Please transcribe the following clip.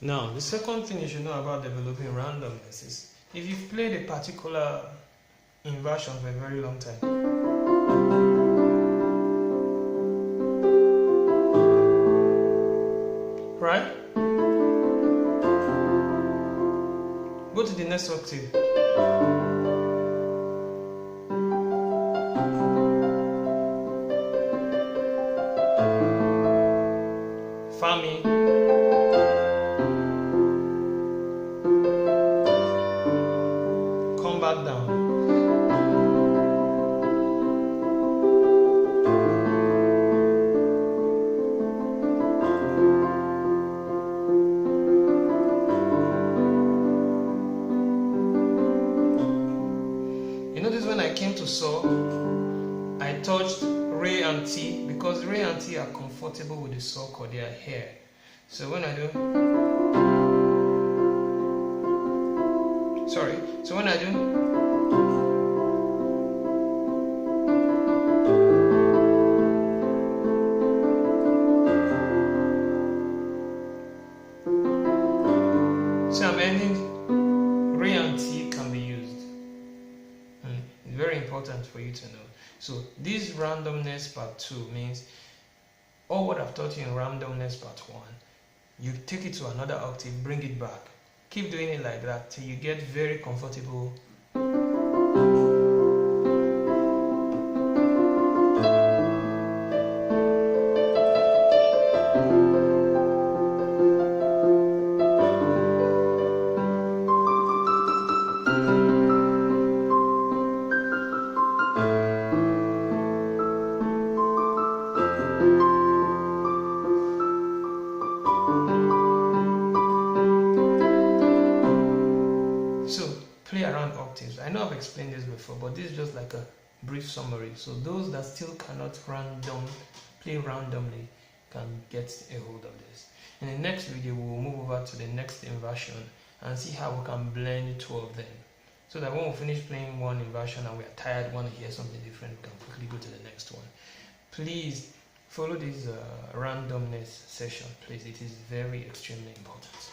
Now, the second thing you should know about developing randomness is if you've played a particular inversion for a very long time, right? Go to the next octave. Fa mi. Come back down. You notice when I came to saw, I touched Re and T because Re and T are comfortable with the saw chord, they are here. So when I do, so when I do, so I'm ending, Re and T can be used. It's very important for you to know. So this randomness part 2 means all what I've taught you in randomness part 1, you take it to another octave, bring it back. Keep doing it like that till you get very comfortable. Play around octaves. I know I've explained this before, but this is just like a brief summary. So those that still cannot play randomly can get a hold of this. In the next video, we will move over to the next inversion and see how we can blend two of them. So that when we finish playing one inversion and we are tired, want to hear something different, we can quickly go to the next one. Please follow this randomness session, please. It is very extremely important.